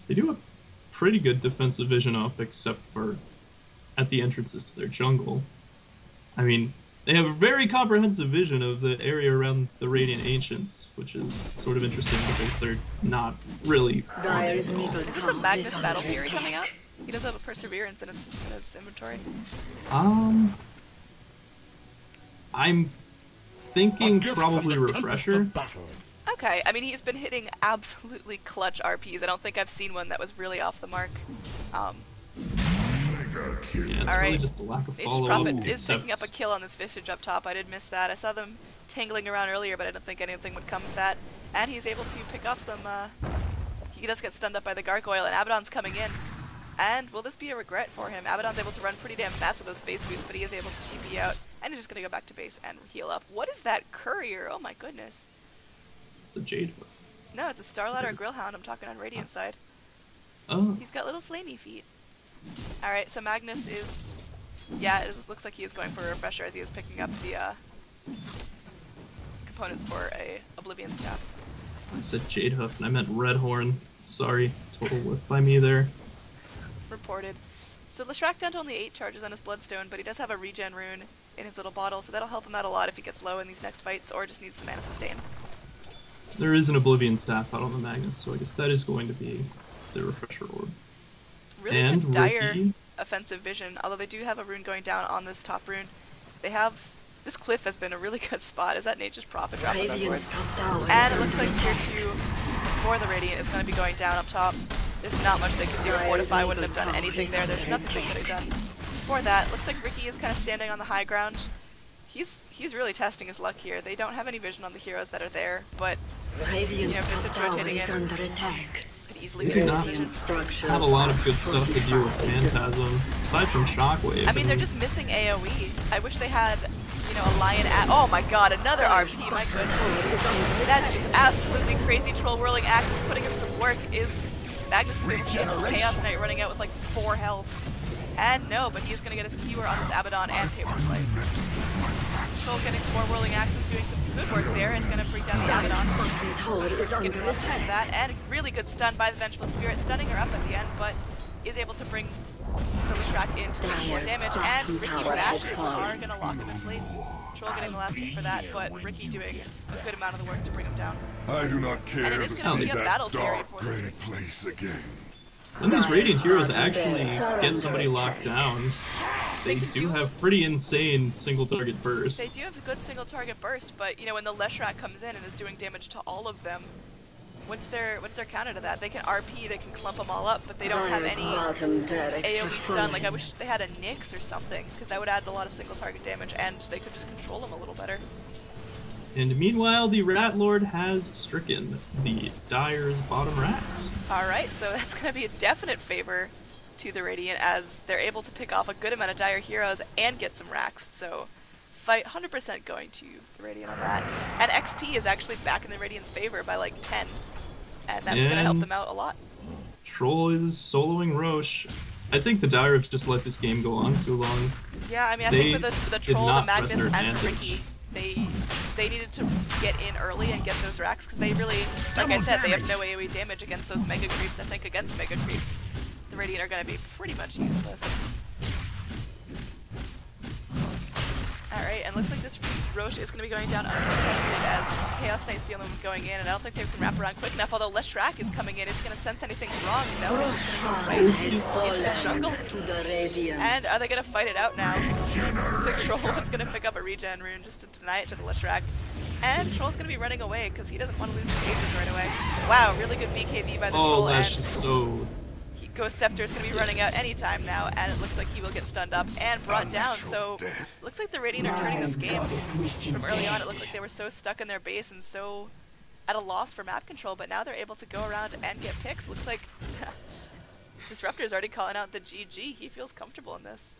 They do have pretty good defensive vision up, except for at the entrances to their jungle. I mean, they have a very comprehensive vision of the area around the Radiant Ancients, which is sort of interesting because they're not really Dire's at all. middle Is this a tower Magnus is Battle under Fury attack. coming out? He does have a Perseverance in his inventory. I'm thinking probably Refresher. Okay, I mean, he's been hitting absolutely clutch RPs. I don't think I've seen one that was really off the mark. Yeah, it's really Alright. just the lack of Nature's follow-up. Prophet is except- picking up a kill on this Visage up top. I did miss that. I saw them tangling around earlier, but I didn't think anything would come of that. And he's able to pick off some, he does get stunned up by the Gargoyle, and Abaddon's coming in. And will this be a regret for him? Abaddon's able to run pretty damn fast with those face boots, but he is able to TP out, and he's just gonna go back to base and heal up. What is that courier? Oh my goodness. It's a Jade Hoof. No, it's a Starlight or Grillhound. I'm talking on Radiant side. Oh, He's got little flamey feet. Alright, so Magnus is... Yeah, it looks like he is going for a refresher as he is picking up the components for a Oblivion Staff. I said Jade Hoof and I meant Red Horn. Sorry, total whiff by me there. Reported. So Leshrac down to only 8 charges on his Bloodstone, but he does have a regen rune in his little bottle, so that'll help him out a lot if he gets low in these next fights or just needs some mana sustain. There is an Oblivion Staff out on the Magnus, so I guess that is going to be the Refresher Orb. Really And good dire Riki. offensive vision, although they do have a rune going down on this top rune. They have... This cliff has been a really good spot. Is that Nature's Prophet dropping those Radiant's words? top tower And is it looks under like tier attack. 2 for the Radiant is going to be going down up top. There's not much they could do. Fortify wouldn't have done anything there. There's nothing they could have done for that. Looks like Riki is kind of standing on the high ground. He's really testing his luck here. They don't have any vision on the heroes that are there, but Radiant's you know, top Visage tower rotating is in. under attack. could easily They get do this not vision. have a lot of good stuff to deal with Phantasm, aside from Shockwave. I mean, they're just missing AoE. I wish they had, you know, a lion at. Oh my god, another RP, my goodness. That's just absolutely crazy. Troll Whirling Axe is putting in some work. Is Magnus going to get this Chaos Knight running out with like 4 health? And no, but he's going to get his keyword on this Abaddon and Taylor's life. Troll getting some more Whirling Axes, doing some good work there. Is going to bring down the Abaddon. Give him a stun for that. And a really good stun by the Vengeful Spirit, stunning her up at the end, but is able to bring the Leshrac in to take some more damage. And Riki bashes are going to lock him in place. Troll getting the last hit for that, but Riki doing a good amount of the work to bring him down. I do not And care it to is going to see be a battle that fairy dark for this gray Riki. place again. When these Radiant heroes actually get somebody locked down, they do have pretty insane single target bursts. They do have a good single target burst, but you know, when the Leshrac comes in and is doing damage to all of them, what's their counter to that? They can RP, they can clump them all up, but they don't have any AoE stun. Like I wish they had a Nyx or something, because that would add a lot of single target damage, and they could just control them a little better. And meanwhile, the Rat Lord has stricken the Dire's bottom racks. Alright, so that's going to be a definite favor to the Radiant, as they're able to pick off a good amount of Dire heroes and get some racks, so fight 100% going to the Radiant on that. And XP is actually back in the Radiant's favor by like 10. And that's going to help them out a lot. Troll is soloing Roche. I think the Dire have just let this game go on too long. Yeah, I mean, I think with the Troll, the Magnus, and the Riki, they needed to get in early and get those racks, because they really, like I said, they have no AoE damage against those Mega Creeps. I think against Mega Creeps, the Radiant are going to be pretty much useless. Alright, and looks like this Roche is going to be going down uncontested as Chaos Knight's the only one going in, and I don't think they can wrap around quick enough, although Leshrac is coming in. Is he going to sense anything's wrong? No, he's just going to go right into the jungle. And are they going to fight it out now? Looks like Troll is going to pick up a regen rune just to deny it to the Leshrac. And Troll's going to be running away because he doesn't want to lose his Aegis right away. Wow, really good BKB by the Troll. Lash is so... Ghost Scepter is going to be running out anytime now, and it looks like he will get stunned up and brought down, so looks like the Radiant are turning this game. From early on, it looked like they were so stuck in their base and so at a loss for map control, but now they're able to go around and get picks. Looks like Disruptor's already calling out the GG. He feels comfortable in this.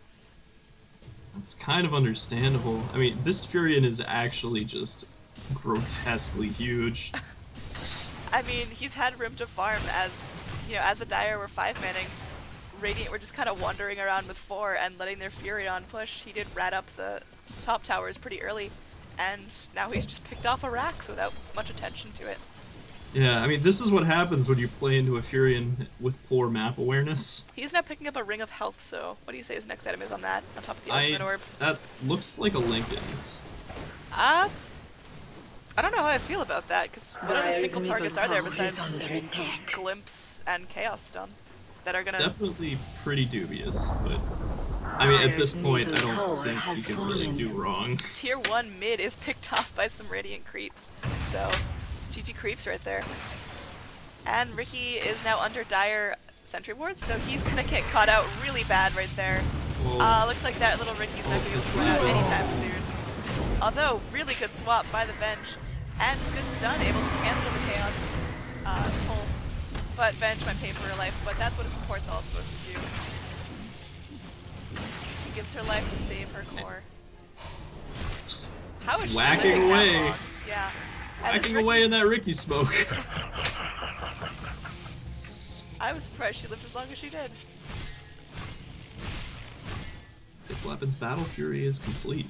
That's kind of understandable. I mean, this Furion is actually just grotesquely huge. I mean, he's had room to farm as... You know, as the Dire were 5-manning, Radiant were just kind of wandering around with 4 and letting their Furion push. He did rat up the top towers pretty early, and now he's just picked off a Rax without much attention to it. Yeah, I mean, this is what happens when you play into a Furion with poor map awareness. He's now picking up a Ring of Health, so what do you say his next item is on that, on top of the Ultimate Orb? That looks like a Lincoln's. I don't know how I feel about that, because what other single targets are there besides Glimpse and Chaos Stun that are gonna... Definitely pretty dubious, but... I mean, at this point, I don't think you can really do wrong. Tier 1 mid is picked off by some Radiant creeps, so GG creeps right there. And Riki is now under Dire Sentry Wards, so he's gonna get caught out really bad right there. Looks like that little Riki's not gonna be able to win out anytime soon. Although, really good swap by the Venge, and good stun, able to cancel the Chaos pull. But Venge might pay for her life, but that's what a support's all supposed to do. She gives her life to save her core. Just how is whacking she away? that long? Yeah. Whacking away in that Riki smoke. I was surprised she lived as long as she did. This Leopard's Battle Fury is complete.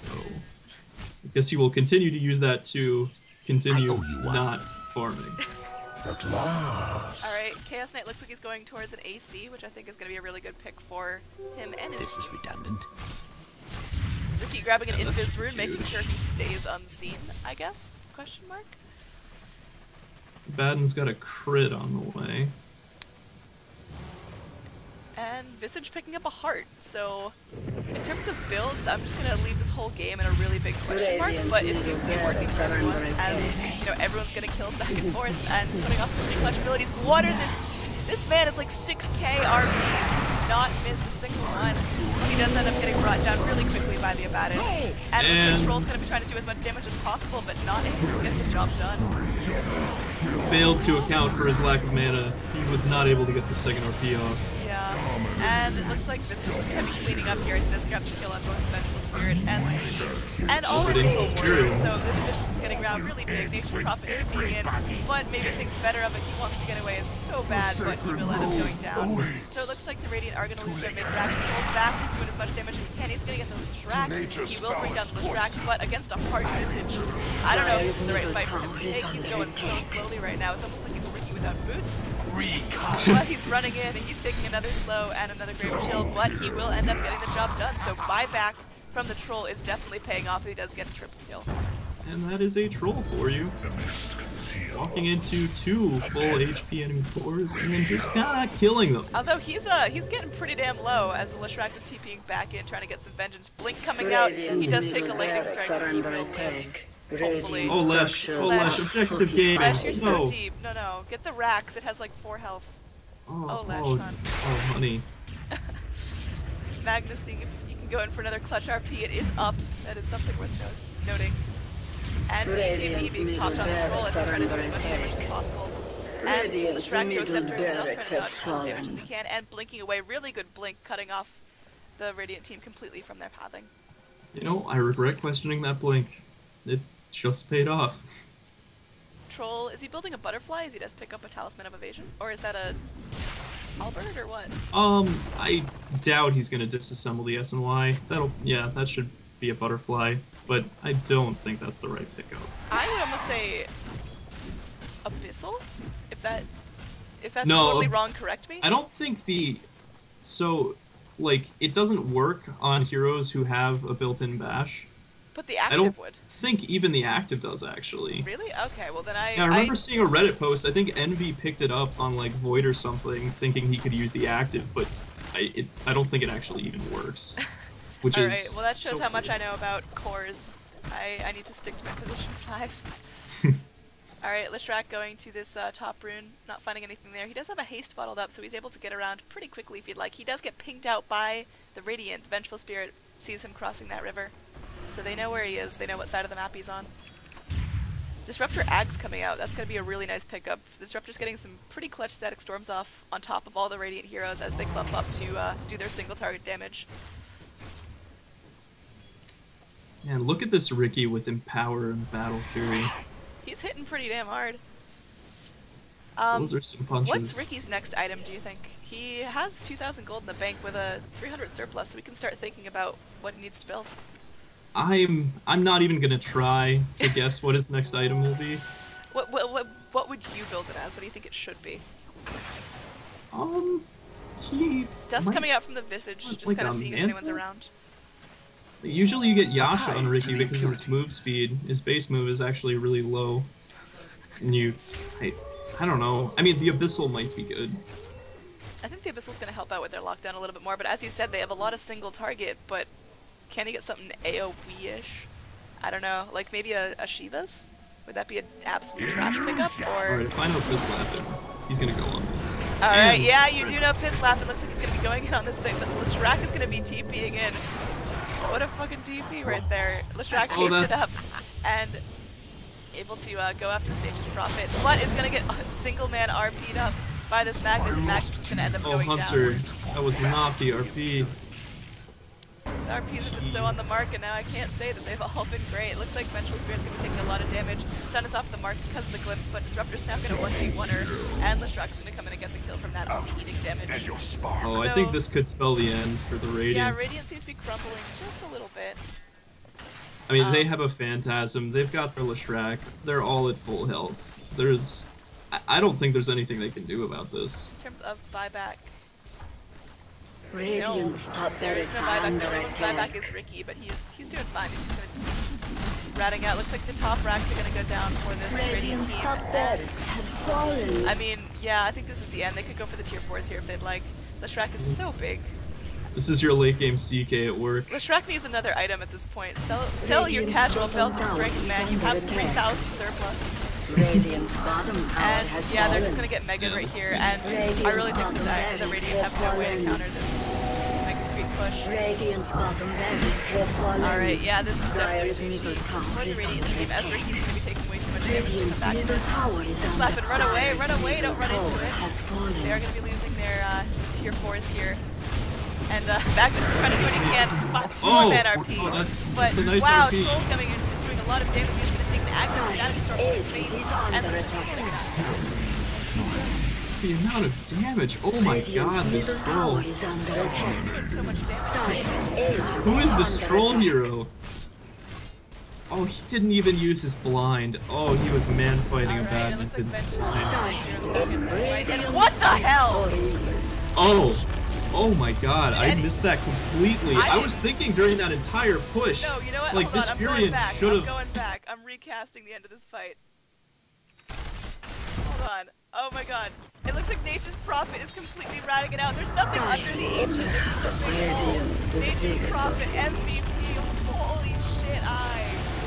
So, I guess he will continue to use that to continue not farming. Alright, Chaos Knight looks like he's going towards an AC, which I think is going to be a really good pick for him and his team. This is redundant. Riki grabbing an Invis rune, making sure he stays unseen, I guess? Question mark? Baden's got a crit on the way. And Visage picking up a heart, so in terms of builds, I'm just going to leave this whole game in a really big question mark, but it seems to be working for everyone, as, you know, everyone's getting kills back and forth and putting off some pretty clutch abilities. What are this man is like 6k RPs, he's not missed a single one. He does end up getting brought down really quickly by the Abaddon, and it looks like Troll's going to be trying to do as much damage as possible, but not able to get the job done. Failed to account for his lack of mana. He was not able to get the second RP off. Yeah, and it looks like Visage is going to be cleaning up here as he does grab the kill on both the Vengeful Spirit and also the Warrior. So this Visage is getting around really big. Nation Prophet TPing in, but maybe thinks better of it. He wants to get away. It's so bad, but he will end up going down. So it looks like the Radiant are going to lose their mid-rack. Pulls back. He's doing as much damage as he can. He's going to get those Leshrac. He will bring down the Leshrac, but against a hard Visage, I don't know if this is the right fight for him to take. He's going so slowly right now. It's almost like he's Riki without boots. But he's running in, and he's taking another slow and another Grave Chill, but he will end up getting the job done. So buyback from the Troll is definitely paying off. He does get a triple kill. And that is a Troll for you. Walking into 2 full HP enemy cores and just kinda killing them. Although he's getting pretty damn low as the Leshrac is TPing back in, trying to get some vengeance. Blink coming out. He does take a lightning strike, but he will live. Hopefully. Oh, Lesh, objective gaming. Lesh, you're so deep. No, get the Rax. It has like 4 health. Oh, Lesh, hon. Oh, honey. Magnus seeing if you can go in for another clutch RP. It is up. That is something worth noting. And BKB being popped on the Troll as he's trying to do as much damage as possible. And Leshrac Ghost Scepter himself trying to dodge all the damage as he can, and blinking away. Really good blink, cutting off the Radiant team completely from their pathing. You know, I regret questioning that blink. It just paid off. Troll, is he building a butterfly as he does pick up a Talisman of Evasion? Or is that a halberd or what? I doubt he's gonna disassemble the SNY. Yeah, that should be a butterfly, but I don't think that's the right pickup. I would almost say Abyssal? If that's No, totally wrong, correct me? I don't think it doesn't work on heroes who have a built-in bash. But the I active don't would. think even the active does, actually. Really? Okay, well then Yeah, I remember seeing a Reddit post, I think Envy picked it up on, like, Void or something, thinking he could use the active, but I don't think it actually even works. Which is Alright, well that shows so how much I cool. know about cores. I need to stick to my position 5. Alright, Leshrac going to this top rune, not finding anything there. He does have a haste bottled up, so he's able to get around pretty quickly if he'd like. He does get pinged out by the Radiant. The Vengeful Spirit sees him crossing that river. So they know where he is, they know what side of the map he's on. Disruptor Ag's coming out, that's going to be a really nice pickup. Disruptor's getting some pretty clutch static storms off on top of all the Radiant heroes as they clump up to do their single target damage. Man, look at this Riki with Empower and Battle Fury. He's hitting pretty damn hard. Those are some punches. What's Riki's next item, do you think? He has 2,000 gold in the bank with a 300 surplus, so we can start thinking about what he needs to build. I'm not even gonna try to guess what his next item will be. What would you build it as? What do you think it should be? Dust coming out from the Visage, just like kind of a seeing if anyone's mantle? around. Usually you get Yasha on Riki because of his move speed. His base move is actually really low. And I don't know. I mean, the Abyssal might be good. I think the Abyssal's going to help out with their lockdown a little bit more, but as you said, they have a lot of single target, but can he get something AoE-ish? I don't know, like maybe a Shiva's? Would that be an absolute trash pickup, or...? Alright, if I know Pisslap, he's gonna go on this. Alright, And- yeah, you do know Pisslap. It looks like he's going to be going in on this thing, but Leshrac is going to be TPing in. What a fucking TP right there. Leshrac hasted up and able to go after this Nature's Prophet, but is going to get single man RP'd up by this Magnus, and Magnus is going to end up going Hunter, down. that was not the RP. These RPs have been so on the mark, and now I can't say that they've all been great. It looks like Vengeful Spirit's going to be taking a lot of damage. Stun is off the mark because of the glimpse, but Disruptor's now going to 1v1 her, and Leshrac's going to come in and get the kill from that eating damage. Oh, I think this could spell the end for the Radiance. Yeah, Radiant seems to be crumbling just a little bit. I mean, they have a Phantasm, they've got their Leshrac, they're all at full health. I don't think there's anything they can do about this. In terms of buyback, Radiant's top there is barracks no are buyback. under The only buyback attack. is Riki, but he's doing fine. He's just gonna ratting out. Looks like the top racks are gonna go down for this Radiant Radiant's team. top barracks have fallen. I mean, yeah, I think this is the end. They could go for the tier 4s here if they'd like. Leshrac is so big. This is your late game CK at work. Leshrac needs another item at this point. Sell your casual belt of strength, man. You have 3,000 surplus. Radiant's bottom tower And has yeah, they're fallen. just gonna get Mega right here. And I really think the Radiant have no way to counter this Mega Creep push. Radiant's bottom barracks have fallen. Alright, yeah, this is Dire's definitely middle GG. tower For the is Radiant under team, attack. as Riki's gonna be taking way too much damage to come Radiant's back to middle this. tower is under Slap and run away, attack. don't run into it. Has fallen. They are going to be losing their tier 4s here. And Magnus is trying to do what he can. 4-man RP. That's a nice wow, RP. Troll coming in, doing a lot of damage. He's going to take an active static storm to the face. And this is going to get out. The amount of damage, oh my god, this Middle troll. tower is under attack. He's doing so much damage. Dire's agent Who is this under troll attack. hero? Oh, he didn't even use his blind. Oh, he was man fighting a Alright, it looks like badminton. Vengeance. And what the hell? Oh my god, I missed that completely. I was didn't- thinking during that entire push, No, you know what? like Hold this on, I'm going Furion back. should I'm have. going back. I'm recasting the end of this fight. Hold on. Oh my god. It looks like Nature's Prophet is completely ratting it out. There's nothing under the ancient. There's just a big hole. Nature's Prophet MVP. Holy shit, I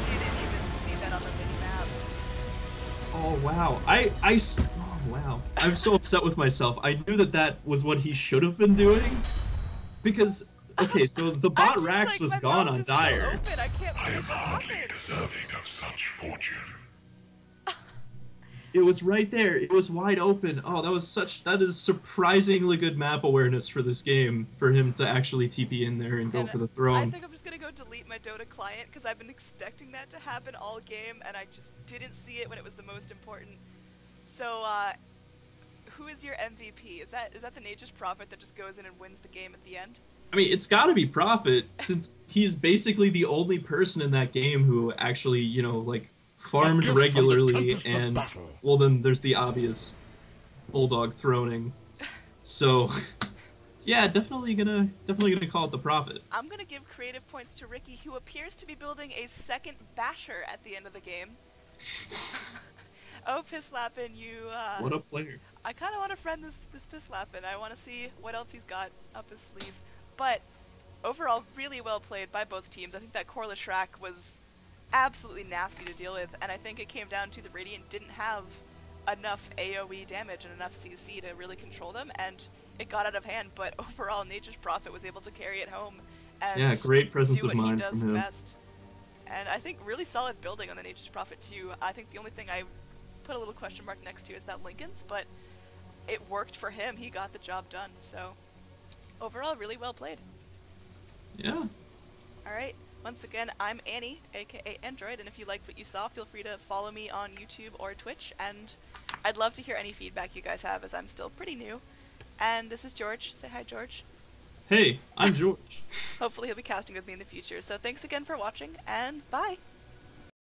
didn't even see that on the mini-map. Oh wow, oh wow, I'm so upset with myself. I knew that was what he should have been doing, because okay, so the I'm bot just Rax like, was my gone mouth on is still Dire. open. I can't believe I am what hardly happened. deserving of such fortune. It was right there. It was wide open. Oh, that is surprisingly good map awareness for this game for him to actually TP in there and go And for the I throne. think I'm just gonna go delete my Dota client because I've been expecting that to happen all game, and I just didn't see it when it was the most important. So, who is your MVP? Is that the Nature's Prophet that just goes in and wins the game at the end? I mean, it's got to be Prophet since he's basically the only person in that game who actually, like farmed gift from the regularly tempest of and battle. well then there's the obvious bulldog throning. So, yeah, definitely gonna call it the Prophet. I'm gonna give creative points to Riki, who appears to be building a second Basher at the end of the game. Oh, Pisslappin, you, What a player. I kind of want to friend this Pisslappin. I want to see what else he's got up his sleeve. But overall, really well played by both teams. I think that core Leshrac was absolutely nasty to deal with, and I think it came down to the Radiant didn't have enough AoE damage and enough CC to really control them, and it got out of hand. But overall, Nature's Prophet was able to carry it home and Yeah, great presence do of what he mind does from him. best. And I think really solid building on the Nature's Prophet too. I think the only thing I put a little question mark next to is that Lincoln's, but it worked for him. He got the job done. So overall, really well played. Yeah. Alright, once again, I'm Annie, aka Android, and if you liked what you saw, feel free to follow me on YouTube or Twitch, and I'd love to hear any feedback you guys have, as I'm still pretty new. And this is George. Say hi, George. Hey, I'm George. Hopefully he'll be casting with me in the future. So thanks again for watching, and bye!